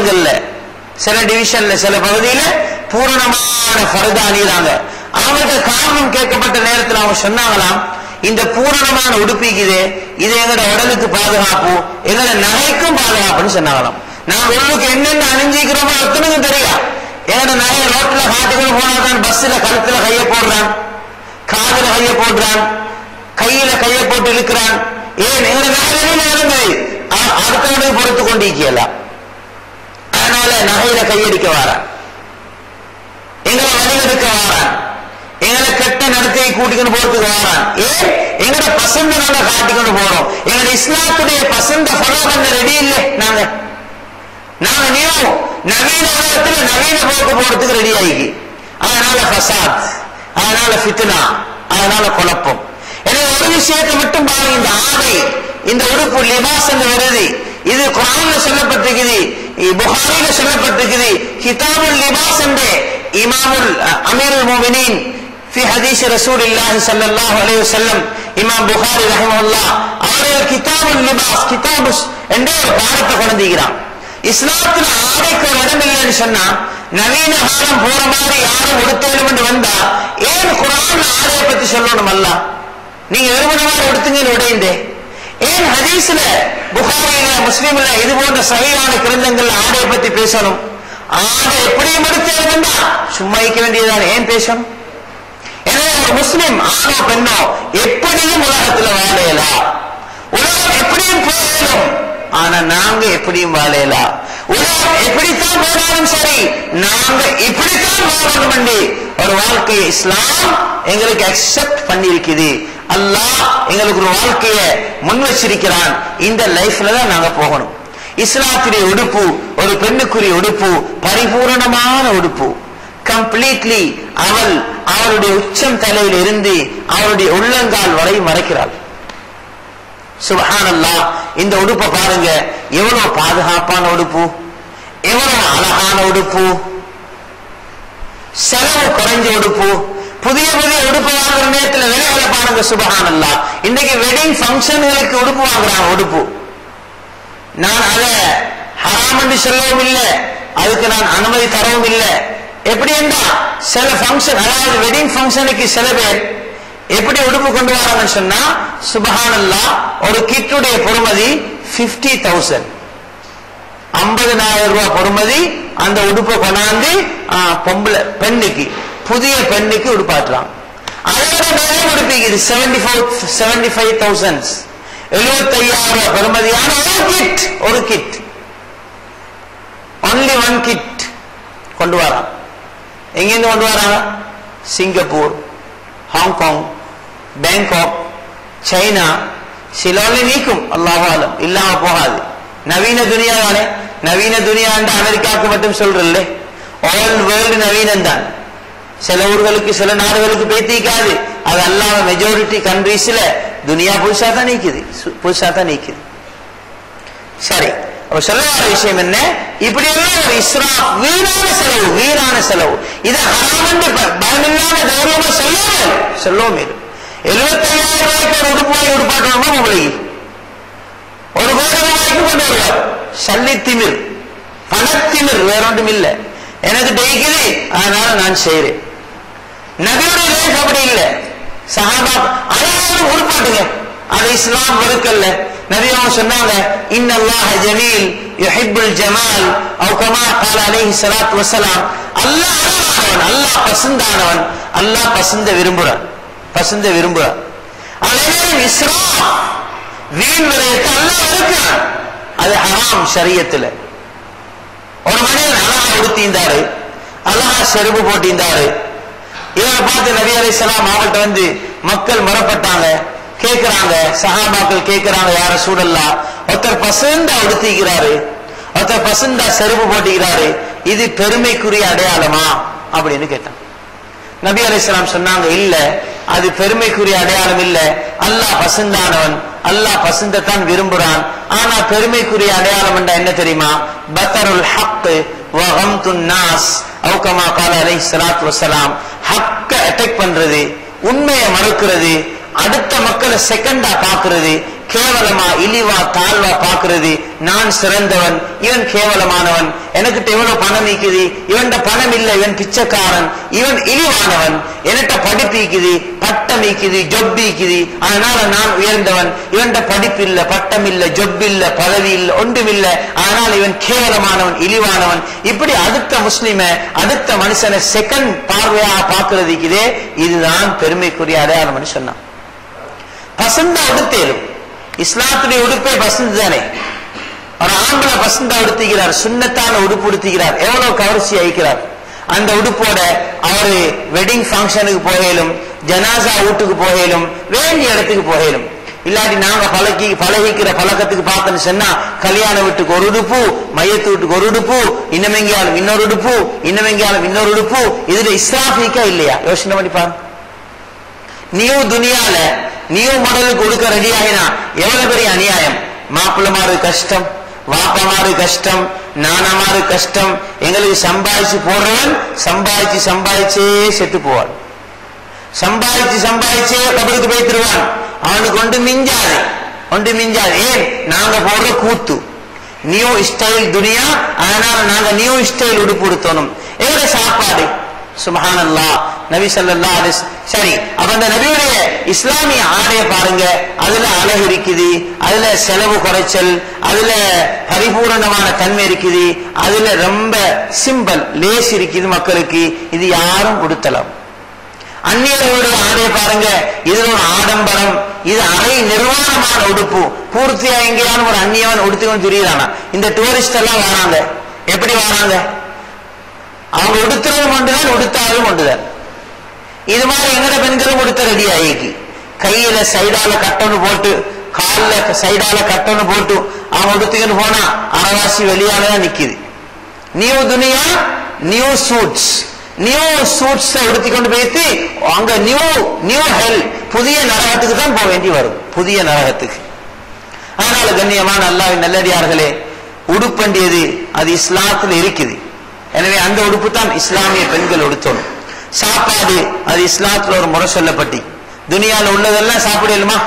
இடங்கள்ல சில டிவிஷன்ல சில பகுதியில பூரணமான ஃபர்தா அணியறாங்க. அவங்களுக்கு காரணம் கேட்கப்பட்ட நேரத்தில் அவங்க சொன்னாங்களாம், இந்த பூரணமான உடுப்பிக்குது இது எங்கட உடலுக்கு பாதுகாப்பு, எங்கட நகைக்கும் பாதுகாப்புன்னு சொன்னாங்களாம். நாங்க உள்ளுக்கு என்னென்ன அணிஞ்சிக்கிறோமோ அத்தனைக்கும் தெரியா. எங்கட நகைய ரோட்ல காட்டுகள் போனாதான் பஸ்ல கழுத்துல கைய போடுறான், காதுல கைய போடுறான், கையில கைய போட்டு இழுக்கிறான். ஏன் எங்கட நகையில இருந்தது அடுத்தவனுக்கு பொறுத்து கொண்டிருக்கல. அதனால நகையில கையடிக்க வாரான், எங்களை வழிகெடுக்க வாரான், எங்களை கெட்ட நடத்தையை கூட்டிக்கொண்டு போறதுக்கு வாரான். ஏன் எங்கட பசங்க நாங்க காட்டிக்கொண்டு போறோம். எங்க இஸ்லாத்துடைய பசங்க ஃபாலோ பண்ண ரெடி இல்லை. நாங்க நவீன உலகத்துல நவீன போக்கு போறதுக்கு ரெடி ஆகி, அதனால ஃபசாத், அதனால ஃபித்னா, அதனால குழப்பம். எனவே ஒரு விஷயத்தை மட்டும் பாருங்க, இந்த ஆடை, இந்த உடுப்பு லிபாஸ் என்று வருது, இது குர்ஆன்ல சொல்லப்பட்டிருக்குது, புகாரில சொல்லப்பட்டிருக்குது. கிதாபுல் லிபாஸ் என்று இமாமுல் அமீருல் முஃமினீன் في حديث رسول الله صلى الله عليه وسلم இமாம் புகாரி ரஹிமஹுல்லாஹ் அவர்கள் கிதாபுல் லிபாஸ் கிதாபு என்ற ஒரு பாடத்தை கொண்டிருக்கிறார். இஸ்லாத்துல ஆடைக்கு ஒரு இடம் இல்லைன்னு சொன்னா நவீன காலம் போற மாதிரி யாரும் உடுத்தணும் என்று வந்தா ஏன் குர்ஆன் ஆடையை பத்தி சொல்லணும்? அல்ல நீங்க விரும்பினவாறு உடுத்துங்க உடைந்தே. ஏன் ஹதீஸ்ல புகாரில முஸ்லிம்ல இது போன்ற சஹீஹான கிரந்தங்கள்ல ஆடையை பத்தி பேசணும்? ஆடை எப்படியும் எடுத்தேன் சும்மா இருக்க வேண்டியதுதான், ஏன் பேசணும்? எனவே ஒரு முஸ்லிம் ஆணோ பெண்ணோ எப்படியும் உலகத்துல வாழையலாம், உலகம் எப்படியும் போயிடும், ஆனா நாங்க எப்படியும் வாழையலாம். உலகம் எப்படித்தான் போனாலும் சரி நாங்க இப்படித்தான் வாழணும் பண்ணி ஒரு வாழ்க்கையை இஸ்லாம் எங்களுக்கு அக்செப்ட் பண்ணிருக்குது. அல்லாஹ் எங்களுக்கு ஒரு வாழ்க்கையை முன் வச்சிருக்கிறான். இந்த லைஃப்ல தான் நாங்க போகணும். இஸ்லாத்துடைய உடுப்பு, ஒரு பெண்ணுக்குரிய உடுப்பு பரிபூரணமான உடுப்பு. கம்ப்ளீட்லி அவளுடைய உச்சம் தலையில் இருந்து அவருடைய உள்ளங்கால் வரை மறைக்கிறாள். சுப்ஹானல்லாஹ். இந்த உடுப்பை பாருங்க, எவ்வளவு பாதுகாப்பான உடுப்பு, எவ்வளவு அழகான உடுப்பு, செலவு குறைஞ்ச உடுப்பு. புதிய புதிய உடுப்பு வாங்குற நேரத்தில் விலைகளை பாருங்க. சுப்ஹானல்லாஹ். இன்னைக்கு வெட்டிங் ஃபங்க்ஷன்களுக்கு உடுப்பு வாங்குறாங்க. உடுப்பு நான் அதை ஹராம் என்று சொல்லவும் இல்லை, அதுக்கு நான் அனுமதி தரவும் இல்லை. எப்படி என்றா சில ஃபங்க்ஷன், அதாவது வெட்டிங் ஃபங்க்ஷனுக்கு சில பேர் எப்படி உடுப்பு கொண்டு வராங்கன்னு சொன்னா, சுப்ஹானல்லாஹ், ஒரு கிட்டுடைய பொறுமதி 50,000 50,000 ரூபாய் பொறுமதி. அந்த உடுப்பை கொண்டாந்து பொம்பளை பெண்ணுக்கு, புதிய பெண்ணுக்கு உடுப்பாட்டுறாங்க. அதோட மேலே உடுப்பிக்குது 75,000 75,000 ரூபாய் பெறுமதியான ஒரு கிட் ஒன்லி ஒன் கிட் கொண்டு வரான். எங்கிருந்து கொண்டு வராங்க? சிங்கப்பூர், ஹாங்காங், பேங்காக், சைனா, சிலோல நீக்கும் அல்லாஹ்வாலம் இல்லாம போகாது. நவீன துனியா தானே. நவீன துனியா அமெரிக்காவுக்கு மட்டும் சொல்றல்ல, ஆல் வேர்ல்டு நவீனம் தான். சில ஊர்களுக்கு சில நாடுகளுக்கு பேத்திக்காது. அது அல்லாம மெஜாரிட்டி கண்ட்ரீஸ்ல துனியா புதுசா தான் நீக்குது. சரி, சொல்ல வர விஷயம் என்ன? இப்படி எல்லாம் இஸ்ராஃப், வீணான செலவு. இதை ஹராம் பயமில்லாம தைரியமா சொல்லவும் 75,000 ரூபாய்க்கு ஒரு உடுப்பாய் உடுப்பாட்டணுமா? உங்களுக்கு ஒரு கோடி ரூபாய்க்கு கொண்டு வருவார். சல்லித்திமிர், பணத்திமிர், வேற ஒன்றும் இல்லை. எனக்கு டெய்க்குது, அதனால நான் செய்யறேன். நபியுடைய லைஃப் அப்படி இல்லை. சஹாபா அனைவரும் உடுப்பாட்டுங்க, அது இஸ்லாம் வெறுக்கல்ல. நபி அவங்க சொன்னாங்க, இன்னல்லாஹ ஜமீல் யுஹிப்புல் ஜமால் அவ் கமா قال عليه الصلاه والسلام. அல்லாஹ் அழகானவன், அல்லாஹ் பசந்தானவன், அல்லாஹ் பசந்த விரும்புறான். அனைவரும் இஸ்ராஃப், வீண் விரயத்தை அல்லாஹ் வெறுக்கிறான். அது ஹராம் ஷரியத்துல. ஒரு மனிதன் அழகா உடுத்திந்தாரு, அழகா செருப்பு போட்டிருந்தாரு. இவரை பார்த்து நபி அலைஹிஸ்ஸலாம் அவங்கள்ட்ட வந்து மக்கள் முறப்பட்டாங்க, கேட்கிறாங்க, சஹாபாக்கள் கேட்கிறாங்க, யார சூழல்லா, ஒருத்தர் பசந்தா உடுத்திக்கிறாரு, ஒருத்தர் பசந்தா செருப்பு போட்டிக்கிறாரு, இது பெருமைக்குரிய அடையாளமா அப்படின்னு கேட்டாங்க. நபி அலைஹிஸ்ஸலாம் சொன்னாங்க, இல்ல, அது பெருமைக்குரிய அடையாளம் இல்ல. அல்லாஹ் பசந்தானவன், அல்லாஹ் பசந்தத்தான் விரும்புறான். ஆனா பெருமைக்குரிய அடையாளம் என்ன தெரியுமா? பத்தருல் ஹக் வ கம்துன் நாஸ் அவ் கமா قال عليه الصلاه والسلام. ஹக்க அட்டாக் பண்றது, உண்மையை மறுக்கிறது, அடுத்த மக்களை செகண்டா பாக்குறது, கேவலமா இழிவா தாழ்வா பாக்குறது. நான் சிறந்தவன், இவன் கேவலமானவன், எனக்கிட்ட எவ்வளவு பணம் இருக்குது, இவன் பணம் இல்ல, இவன் பிச்சைக்காரன், இவன் இழிவானவன், என்கிட்ட படிப்பு இருக்குது, பட்டம் இருக்குது, ஜொப் இருக்குது, அதனால நான் உயர்ந்தவன், இவன் படிப்பு இல்ல, பட்டம் இல்ல, ஜொப் இல்ல, பதவி இல்ல, ஒன்றும் இல்ல, அதனால இவன் கேவலமானவன், இழிவானவன். இப்படி அடுத்த முஸ்லிம, அடுத்த மனுஷனை செகண்ட் பார்வையாக பார்க்கிறதுக்குதே, இதுதான் பெருமைக்குரிய அடையாளம் சொன்னான். பசந்தா உடுத்தேலும் இஸ்லாத்துடைய உடுப்பே பசந்து தானே. ஒரு ஆண்களை பசந்தா உடுத்துகிறார், சுண்ணத்தான உடுப்பு உடுத்துகிறார், எவ்வளவு கவர்ச்சி அளிக்கிறார். அந்த உடுப்போட அவரு வெட்டிங் ஃபங்க்ஷனுக்கு போகலும், ஜனாசா வீட்டுக்கு போகலும், வேண்டிய இடத்துக்கு போகலும். இல்லாட்டி நாங்க பழகிக்கிற பழக்கத்துக்கு பார்த்தோன்னு சொன்னா, கல்யாண வீட்டுக்கு ஒரு உடுப்பு, மையத்து வீட்டுக்கு ஒரு உடுப்பு, இன்னமெங்கியாலும் இன்னொரு உடுப்பு, இன்னமெங்கியாலும் இன்னொரு உடுப்பு. இதுல இஸ்லாமிக்கா இல்லையா? யோசனை பண்ணி பாருங்க. நியூ துனியால நியூ மாடலுக்கு கொடுக்க ரெடி ஆகினா எவ்வளவு பெரிய அநியாயம். மாப்பிள்ளமாரு கஷ்டம், வாப்பமாரு கஷ்டம், நானாமாரு கஷ்டம். எங்களுக்கு சம்பாதிச்சு போடுறவன் சம்பாதிச்சே செத்து போவான், சம்பாதிச்சே கபருக்கு போய்த்திருவான். அவனுக்கு ஒன்று மிஞ்சாது. ஏன்? நாங்க போடுற கூத்து நியூ ஸ்டைல் துனியா, அதனால நாங்க நியூ ஸ்டைல் உடுப்பு உடுத்தணும். எங்க சாப்பாடு சுப்ஹானல்லாஹ், நபி ஸல்லல்லாஹு அலைஹி வஸல்லம். சரி, அப்ப அந்த நபியுடைய இஸ்லாமிய ஆடைய பாருங்க, அதுல அழகு இருக்குது, அதுல செலவு குறைச்சல், அதுல பரிபூரணமான தன்மை இருக்குது, அதுல ரொம்ப சிம்பிள் லேஸ் இருக்குது மக்களுக்கு. இது யாரும் உடுத்தலாம். அந்நியர்களுடைய ஆடைய பாருங்க, இதுல ஒரு ஆடம்பரம், இது அரை நிர்வாணமான உடுப்பு. பூர்த்தியா எங்கேயாலும் ஒரு அந்நியவன் உடுத்துக்கணும் தெரியுதானா? இந்த டூரிஸ்ட் எல்லாம் வராங்க, எப்படி வராங்க? அவங்க உடுத்துறதும் ஒன்றுதான், உடுத்தாலும் ஒன்றுதான். இது மாதிரி எங்கட பெண்களும் உடுத்த ரெடி ஆகி, கையில சைடால கட்டொன்னு போட்டு, காலில் சைடால கட்டொன்னு போட்டு அவங்க உடுத்துக்கிட்டு போனா அரைவாசி வெளியாலதான் நிக்குது. நியூ துனியா, நியூ சூட்ஸ் உடுத்திக்கொண்டு போயிட்டு அங்க நியூ ஹெல், புதிய நரகத்துக்கு தான் போக வேண்டி வரும், புதிய நரகத்துக்கு. அதனால கண்ணியமான அல்லாஹ்வின் நல்லடியார்களே, உடுப்பண்டியது அது இஸ்லாத்தில் இருக்குது. எனவே அந்த உடுப்பு தான் இஸ்லாமிய பெண்கள் உடுத்தணும். சாப்பாடு அது இஸ்லாத்துல ஒரு முறை சொல்லப்பட்டி. துனியால உள்ளதெல்லாம் சாப்பிடலுமா?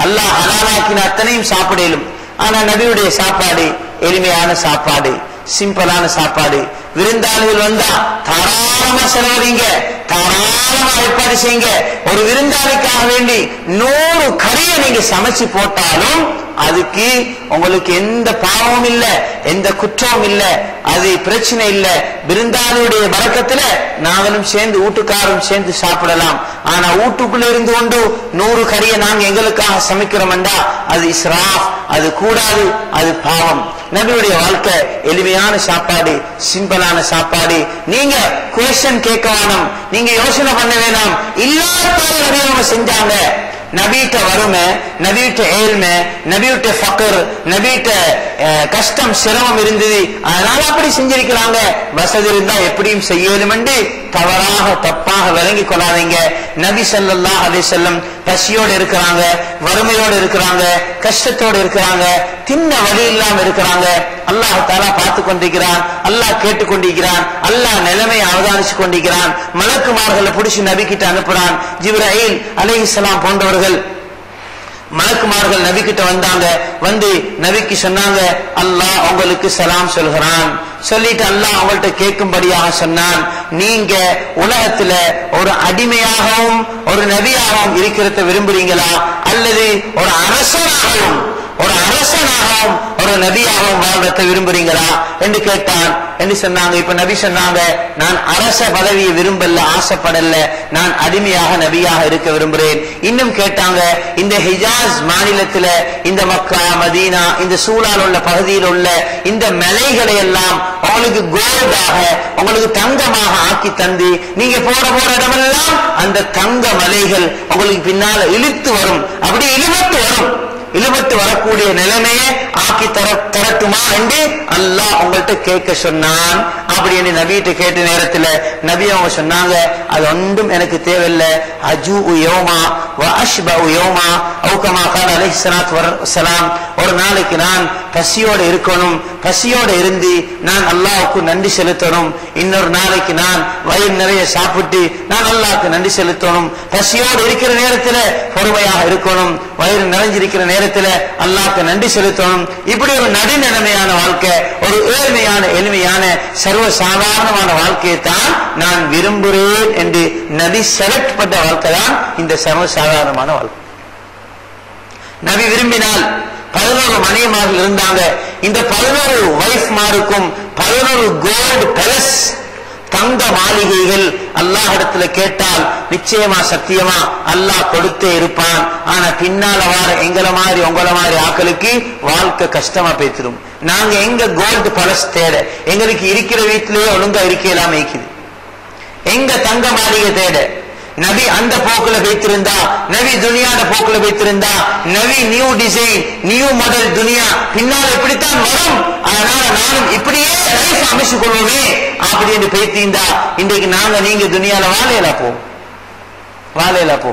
அல்லாஹ் ஹலாலாக்கின அத்தனையும் சாப்பிடலும். ஆனா நபியுடைய சாப்பாடு எளிமையான சாப்பாடு, சிம்பிளான சாப்பாடு. விருந்தாளிகள் வந்தா தாராளமா செலவழிங்க, தாராளமா ஏற்பாடு செய்யுங்க. ஒரு விருந்தாளிக்காக வேண்டி 100 கறியை நீங்க சமைச்சு போட்டாலும் அதுக்கு உங்களுக்கு எந்த பாவமும் இல்லை, எந்த குற்றமும் இல்லை, அது பிரச்சனை இல்லை. விருந்தாளியுடைய பரக்கத்துல நாங்களும் சேர்ந்து வீட்டுக்காரும் சேர்ந்து சாப்பிடலாம். ஆனா வீட்டுக்குள்ள இருந்து கொண்டு 100 கறியை நாங்க எங்களுக்காக சமைக்கிறோம்டா அது இஸ்ராஃப், அது கூடாது, அது பாவம். நபியுடைய வாழ்க்கை எளிமையான சாப்பாடு, சிம்பிளான சாப்பாடு. நீங்க குவெஸ்சன் கேட்க வேணாம், நீங்க யோசனை பண்ண வேணாம். இல்லாத செஞ்சாங்க. நபிட்ட வறுமை, நபிட்ட ஏழ்மை, நபிட்ட ஃபக்ர், நபிட்ட கஷ்டம் சிரமம் இருந்தது, அதனால அப்படி செஞ்சிருக்கிறாங்க. வசதி இருந்தா எப்படியும் செய்யலும் என்று தப்பாக விளங்கி கொள்ளாதீங்க. நபி ஸல்லல்லாஹு அலைஹி வஸல்லம் பசியோடு இருக்கிறாங்க, வறுமையோடு இருக்கிறாங்க, கஷ்டத்தோடு இருக்கிறாங்க, தின்ன வழி இல்லாம இருக்கிறாங்க. அல்லாஹ் தஆலா பார்த்து கொண்டிருக்கிறான், அல்லாஹ் கேட்டுக்கொண்டிருக்கிறான், அல்லாஹ் நிலைமையை அவதானிச்சு கொண்டிருக்கிறான். மலக்குமார்களை பிடிச்சி நபி கிட்ட அனுப்புறான். ஜிப்ரீல் அலைஹிஸ்ஸலாம் போன்றவர்கள் மலக்குமார்கள் நபி கிட்ட வந்தாங்க. வந்து நபிக்கு சொன்னாங்க, அல்லாஹ் உங்களுக்கு சலாம் சொல்கிறான். சொல்லிட்டு அல்லாஹ் அவங்கள்ட்ட கேட்கும்படியாக சொன்னான், நீங்க உலகத்துல ஒரு அடிமையாகவும் ஒரு நபியாகவும் இருக்கிறத விரும்புறீங்களா, அல்லது ஒரு அரசனாகவும் ஒரு நபியாகவும் வாழ்றத விரும்புறீங்களா என்று கேட்டான் என்று சொன்னாங்க. இப்ப நபி சொன்னாங்க, நான் அரச பதவியை விரும்பல, ஆசைப்படல, நான் அடிமையாக நபியாக இருக்க விரும்புகிறேன். இன்னும் கேட்டாங்க, இந்த ஹிஜாஸ் மாநிலத்தில் இந்த மக்கா மதீனா இந்த சூழல் உள்ள பகுதியில் உள்ள இந்த மலைகளை எல்லாம் உங்களுக்கு கோல்டாக, உங்களுக்கு தங்கமாக ஆக்கி தந்து நீங்க போற இடமெல்லாம் அந்த தங்க மலைகள் உங்களுக்கு பின்னால இழுத்து வரும், அப்படி இழுபட்டு வரக்கூடிய நிலைமையை ஆக்கி தரட்டுமா என்று அல்லாஹ் உங்கள்கிட்ட கேட்க சொன்னான். அப்படி என்று நபிகிட்ட கேட்ட நேரத்தில் நபி அவங்க சொன்னாங்க, அது ஒன்றும் எனக்கு தேவையில்லை. அஜூ யௌமா வ அஷ்பஉ யௌமா, அவுகமா கால அலைஹிஸ்ஸலாத்து வஸ்ஸலாம், ஒரு நாளைக்கு நான் பசியோடு இருக்கணும், பசியோடு இருந்து நான் அல்லாஹ்வுக்கு நன்றி செலுத்தணும். இன்னொரு நாளைக்கு நான் வயிறு நிறைய சாப்பிட்டு நான் அல்லாஹ்வுக்கு நன்றி செலுத்தணும். பசியோடு இருக்கிற நேரத்தில் பொறுமையாக இருக்கணும், வயிறு நிறைஞ்சிருக்கிற நேரத்தில் அல்லாஹ்வுக்கு நன்றி செலுத்தணும். இப்படி ஒரு நடுநிலைமையான வாழ்க்கை, ஒரு ஏழ்மையான எளிமையான சர்வ சாதாரணமான வாழ்க்கையை தான் நான் விரும்புகிறேன் என்று நபி செலக்ட் பண்ண வாழ்க்கை தான் இந்த சர்வ சாதாரணமான வாழ்க்கை. நபி விரும்பினால் 11 மனைவிமார்கள் இருந்தாங்க. இந்த 11 வைஃப்மாருக்கும் 11 கோல்டு பேலஸ், தங்க மாளிகைகள் அல்லாஹ்விடத்துல கேட்டால் நிச்சயமா சத்தியமா அல்லாஹ் கொடுத்தே இருப்பான். ஆனா பின்னால வார எங்களை மாதிரி உங்களை மாதிரி ஆக்களுக்கு வாழ்க்கை கஷ்டமா பேசிடும். நாங்க எங்க கோல்டு பேலஸ் தேட, எங்களுக்கு இருக்கிற வீட்டிலேயே ஒழுங்கா இருக்கலாம் இருக்குது, எங்க தங்க மாளிகை தேட? நபி அந்த போக்குல வைத்திருந்தா, நபி துனியாட போக்குல வைத்திருந்தா, நபி நியூ டிசைன் நியூ மாடல் துனியா பின்னால் இப்படித்தான் வரும், அதனால நானும் இப்படியே லைஃப் அமைச்சு கொள்வோமே அப்படின்னு பேசியிருந்தா இன்றைக்கு நாங்க நீங்க துனியால வாழையில போ.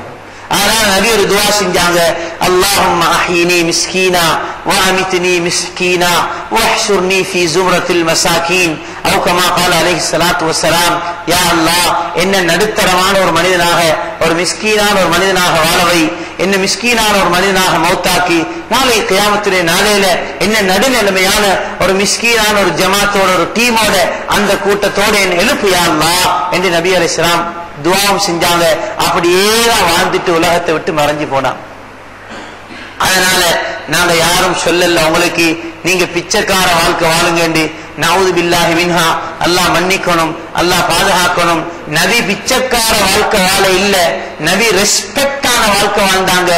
அதனால நபி ஒரு துவா செஞ்சாங்க, அல்லாஹும்ம அஹ்யினி மிஸ்கீனா வ அமித்னி மிஸ்கீனா வஹ்ஷுர்னி ஃபீ ஸும்ரத்தில் மசாகீன் அவு கமா கால அலைஹிஸ்ஸலாத்து வஸ்ஸலாம். யா அல்லாஹ், என்ன நடுத்தரமான ஒரு மனிதனாக, ஒரு மிஸ்கீனான ஒரு மனிதனாக வாழவை, என்ன மிஸ்கீனான ஒரு மனிதனாக மௌத்தாக்கி நாளை கியாமத்திலே நாளையில என்ன நடுநிலைமையான ஒரு மிஸ்கீனான ஒரு ஜமாத்தோட ஒரு டீமோட அந்த கூட்டத்தோட என்ன எழுப்பு யா அல்லாஹ் என்று நபி அலைஹிஸ்ஸலாம் துஆவும் செஞ்சாங்க. அப்படியே வாழ்ந்துட்டு உலகத்தை விட்டு மறைஞ்சு போனான். அதனால நாங்க யாரும் சொல்லல உங்களுக்கு நீங்க பிச்சைக்கார வாழ்க்கை வாழுங்க. நவுது பில்லாஹி மின்ஹா, அல்லாஹ் மன்னிக்கணும், அல்லாஹ் பாதுகாக்கணும். நபி பிச்சைக்கார வாழ்க்கை வாழ இல்ல, நபி ரெஸ்பெக்டான வாழ்க்கை வாழ்ந்தாங்க,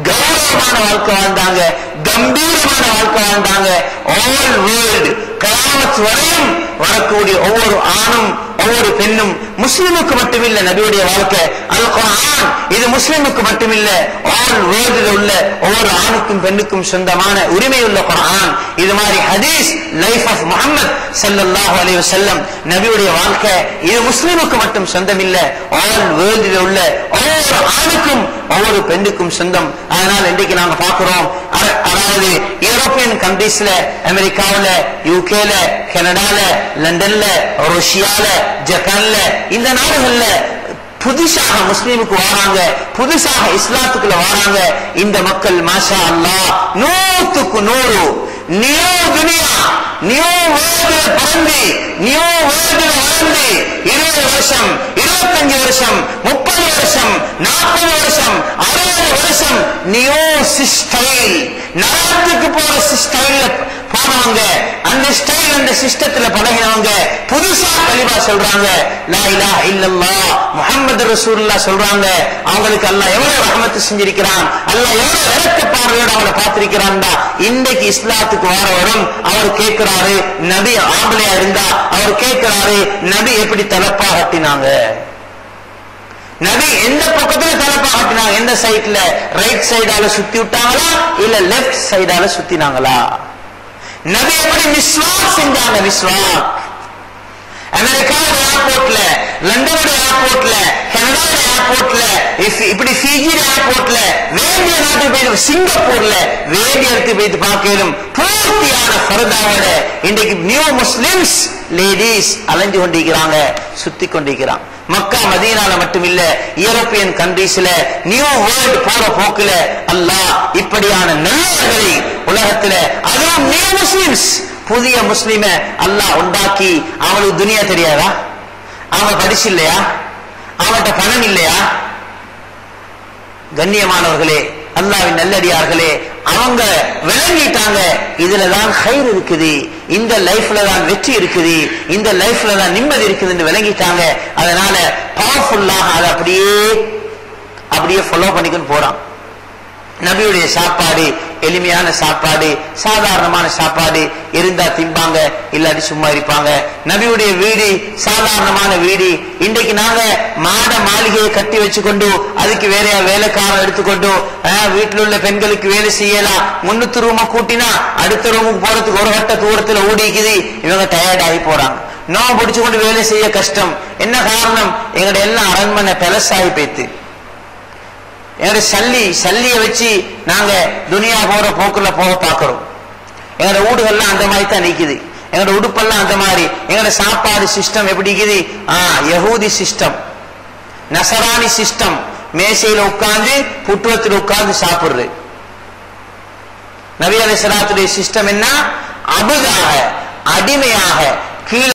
கௌரவமான வாழ்க்கை வாழ்ந்தாங்க, கம்பீரமான வாழ்க்கை வாழ்ந்தாங்க. ஆல் வேர்ல்ட் கியாமத் வரையும் வரக்கூடிய ஒவ்வொரு ஆணும் ஒவ்வொரு பெண்ணும், முஸ்லிமுக்கு மட்டுமில்ல நபியுடைய வாழ்க்கை, அல் குர்ஆன் இது முஸ்லிமுக்கு மட்டுமில்ல, ஆல் வேர்ல்டில் உள்ள ஒவ்வொரு ஆணுக்கும் பெண்ணுக்கும் சொந்தமான உரிமை உள்ள குர்ஆன். இது மாதிரி ஹதீஸ் லைஃப் ஆஃப் முஹம்மது ஸல்லல்லாஹு அலைஹி வஸல்லம் நபியுடைய வாழ்க்கை இது முஸ்லிமுக்கு மட்டும் சொந்தம் இல்ல, ஆல் வேர்ல்டில் உள்ள ஒவ்வொரு ஆணுக்கும் ஒவ்வொரு பெண்ணுக்கும் சொந்தம். அதனால இன்றைக்கு நாங்க பார்க்கிறோம், அதாவது யூரோப்பியன் கண்ட்ரீஸ்ல, அமெரிக்காவில, யூகேல, கனடால, லண்டன்ல, ரஷ்யால, ஜப்பான்ல, இந்த நாடுகள்ல புதுசாக முஸ்லீமுக்கு வராங்க, புதுசாக இஸ்லாத்துக்குள்ள வராங்க. இந்த மக்கள் மாஷா அல்லாஹ் 100க்கு 100 நியூ துனியா, நியூ வேர்ல்ட் பிறந்து, நியூ வேர்ல்ட் வளர்ந்து 20 வருஷம், 25 வருஷம், 30 வருஷம், 40 வருஷம், 60 வருஷம் நியூ ஸ்டைல், நரகத்துக்கு போற ஸ்டைல்ல போனவங்க, அந்த ஸ்டைல் அந்த சிஸ்டத்துல பழகினவங்க புதுசா கலிமா சொல்றாங்க, லா இலாஹ இல்லல்லாஹ் முஹம்மது ரசூலுல்லாஹ் சொல்றாங்க. அவங்களுக்கு அல்லாஹ் எவ்வளவு ரஹ்மத் செஞ்சிருக்கிறான், அல்லாஹ் எவ்வளவு இரக்க பார்வையோட அவங்களை பார்த்திருக்கிறான்டா. இன்றைக்கு இஸ்லாத்துக்கு வாரவரும் அவர் கேட்கிறாரு, நபி ஆம்பளையா இருந்தா அவர் கேட்கிறாரு, நபி எப்படி தலப்பா கட்டினாங்க, நபி எந்த பக்கத்துல தலப்பா கட்டினாங்க, எந்த சைட்ல, ரைட் சைடால சுத்தி விட்டாங்களா இல்ல லெப்ட் சைடால சுத்தினாங்களா? நபி எப்படி மிஸ்வாக் செஞ்சாங்க, மிஸ்வாக் அமெரிக்காவோட ஏர்போர்ட்ல, லண்டனோட ஏர்போர்ட்ல, கனடாவோட ஏர்போர்ட்ல, இப்படி ஃபிஜி ஏர்போர்ட்ல, வேண்டிய நாட்டுக்கு போய் சிங்கப்பூர்ல வேண்டிய இடத்துக்கு போய் பார்க்கலும் பூர்த்தியான ஃபர்தாவோட இன்றைக்கு நியூ முஸ்லிம்ஸ் லேடிஸ் அலைஞ்சு கொண்டிருக்கிறாங்க, சுத்தி கொண்டிருக்கிறாங்க. மக்கா மதீனால மட்டுமில்ல, யூரோப்பியன் கண்ட்ரீஸ்ல நியூ வேர்ல்ட் போற போக்குல அல்லாஹ் இப்படியான நல்லவர்களை உலகத்துல, அதுவும் நியூ முஸ்லிம்ஸ் புதிய முஸ்லிம அல்லாஹ் உண்டாக்கி, அவனுக்கு துனியா தெரியாதா, அவன் படிச்சு இல்லையா, அவன்கிட்ட பணம் இல்லையா? கண்ணியமானவர்களே, அல்லாஹ்வின் நல்லடியார்களே, அவங்க விளங்கிட்டாங்க இதுலதான் ஹைர் இருக்குது, இந்த லைஃப்ல தான் வெற்றி இருக்குது, இந்த லைஃப்ல தான் நிம்மதி இருக்குதுன்னு விளங்கிட்டாங்க. அதனால பவர்ஃபுல்லாக அதை அப்படியே ஃபாலோ பண்ணிக்கின்னு போறான். நபியுடைய சாப்பாடு எளிமையான சாப்பாடு, சாதாரணமான சாப்பாடு, இருந்தா திம்பாங்க, இல்லாட்டி சும்மா இருப்பாங்க. நபியுடைய வீடு சாதாரணமான வீடு. இன்றைக்கு நாங்க மாட மாளிகையை கட்டி வச்சுக்கொண்டு அதுக்கு வேற வேலைக்காரன் எடுத்துக்கொண்டு வீட்டில் உள்ள பெண்களுக்கு வேலை செய்யலாம், முன்னூத்து ரூமா கூட்டினா அடுத்த ரூமுக்கு போறதுக்கு ஒரு கட்ட தூரத்துல ஓடிக்குது, இவங்க டயர்ட் ஆகி போறாங்க. நோய் பிடிச்சு கொண்டு வேலை செய்ய கஷ்டம். என்ன காரணம்? எங்கட எல்லாம் அரண்மனை பெலசாகி போய்த்து, எங்களுடைய சல்லியை வச்சு நாங்க துனியா போற போக்குல போக பார்க்கிறோம். எங்களோட வீடுகள்லாம் அந்த மாதிரி தான் நிக்குது. எங்களோட உடுப்பெல்லாம் அந்த மாதிரி. எங்களோட சாப்பாடு சிஸ்டம் எப்படி இருக்குது? யஹூதி சிஸ்டம், நசரானி சிஸ்டம். மேசையில உட்கார்ந்து புட்டுவத்தில் உட்கார்ந்து சாப்பிடுறது. நபி அலைஹிஸ்ஸலாத்துடைய சிஸ்டம் என்ன? அபுதாக, அடிமையாக, கீழே